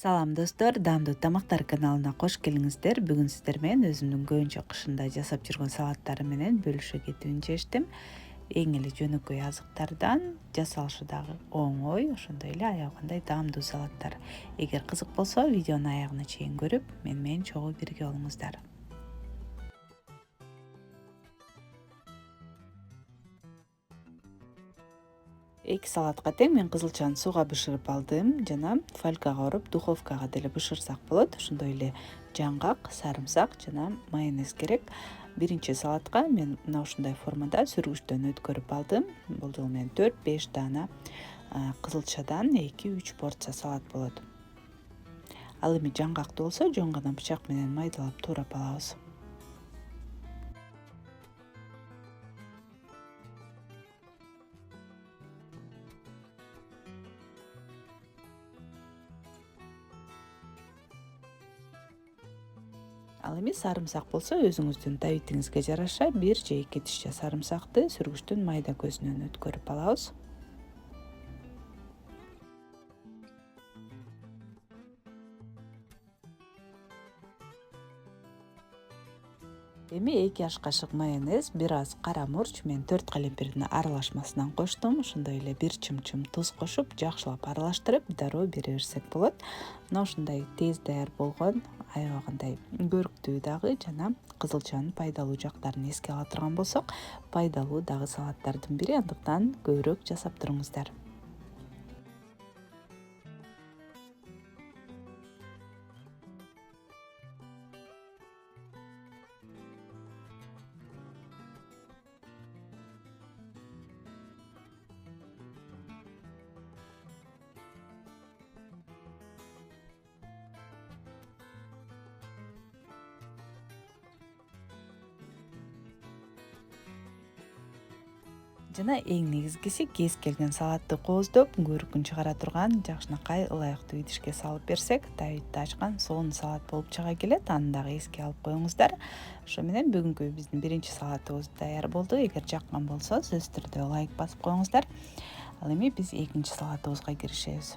Салам достор, даамдуу тамактар каналына кош келиңиздер. Бүгүн сиздер менен өзүмдүн көбүнчө кышында жасап жүргөн салаттарым менен бөлүшө кетүүнү чечтим. Эң эле жөнөкөй азыктардан жасалышы дагы оңой, ошондой эле аябагандай даамдуу салаттар. Эгер кызык болсо, видеону аягына чейин көрүп, мени менен чогуу бирге болуңуздар. Эки салатка тең мен кызылчаны сууга бышырып алдым жана фольгага оруп духовкага деле бышырсак болот. Ошондой эле жаңгак, сарымсак жана майонез керек. Биринчи салатка мен мына ушундай формада сүргүчтөн өткөрүп алдым. Бул жолу мен 4-5 даана кызылчадан 2-3 порция салат болот. Ал эми жаңгакты болсо жөн гана бычак менен майдалап туурап алабыз. Ал эми сарымсак болсо өзүңүздүн табитиңизге жараша 1 же 2 тишче сарымсакты сүргүчтүн майда көзүнөн өткөрүп алабыз. Эми 2 аш кашык майонез, бир аз кара мурч, мен 4 калемпирдин аралашмасынан коштум. Ошондой эле 1 чымчым туз кошуп, жакшылап аралаштырып, дароо бере берсек болот. Мына ушундай тез даяр болгон, аябагандай көрктүү дагы жана кызылчанын пайдалуу жактарын эске ала турган болсок, пайдалуу дагы салаттардын бири, андыктан көбүрөөк жасап туруңуздар. Жана эң негизгиси кез келген салатты кооздоп, көркүн чыгара турган жакшынакай ылайыктуу идишке салып берсек, табитти ачкан сонун салат болуп чыга келет. Аны дагы эске алып коюңуздар. Ошо менен бүгүнкү биздин биринчи салатыбыз даяр болду. Эгер жаккан болсо, сөзсүз түрдө лайк басып коюңуздар. Ал эми биз экинчи салатыбызга киришебиз.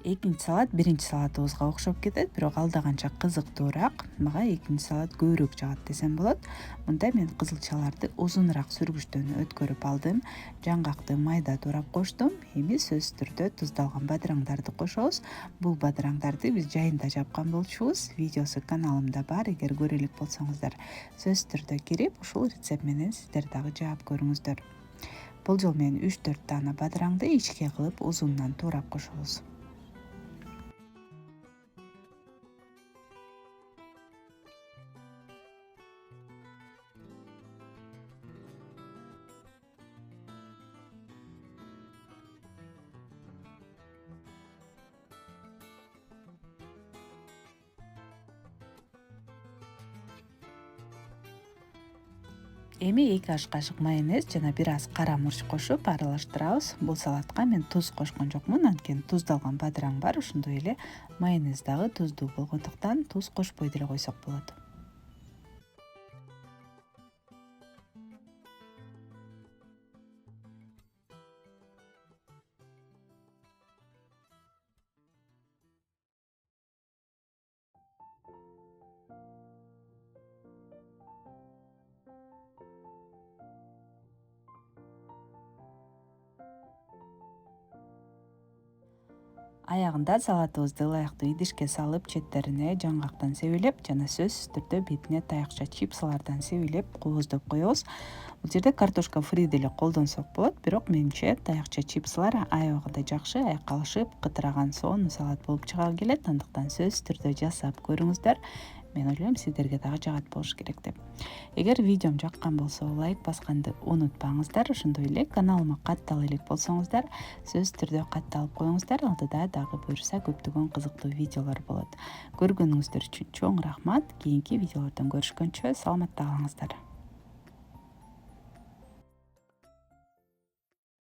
Экинчи салат биринчи салатыбызга окшоп кетет, бирок алда канча кызыктуураак. Мага экинчи салат көбүрөөк жагат десем болот. Мында мен кызылчаларды узунураак сүргүчтөн өткөрүп алдым. Жаңгакты майда туурап коштум. Эми сөзсүз түрдө туздалган бадыраңдарды кошобуз. Бул бадыраңдарды биз жайында жапкан болчубуз. Видеосу каналымда бар. Эгер көрө элек болсоңуздар, сөзсүз түрдө кирип, ушул рецепт менен сиздер дагы жаап көрүңүздөр. Бул жолу мен 3-4 даана бадыраңды ичке кылып узундан туурап кошобуз. Эми 2 аш кашык майонез жана бир аз кара мурч кошуп аралаштырабыз. Бул салатка мен туз кошкон жокмун, анткени туздалган бадыраң бар. Ошондой эле майонез дагы туздуу болгондуктан туз кошпой деле койсок болот. Аягында салатыбызды ылайыктуу идишке салып, четтерине жаңгактан себелеп жана сөзсүз түрдө бетине таякча чипсалардан себелеп кооздоп коебуз. Бул жерде картошка фри деле колдонсок болот, бирок менимче таякча чипсалар аябагандай жакшы айкалышып, кытыраган сонун салат болуп чыга келет. Андыктан сөзсүз түрдө жасап көрүңүздөр. Мен ойлойм, сиздерге дагы жагат болуш керек деп. Эгер видеом жаккан болсо, лайк басканды унутпаңыздар. Ошондой эле каналыма каттала элек болсоңуздар, сөзсүз түрдө катталып коюңуздар. Алдыда дагы буюрса көптөгөн кызыктуу видеолор болот. Көргөнүңүздөр үчүн чоң рахмат. Кийинки видеолордон көрүшкөнчө саламатта калыңыздар.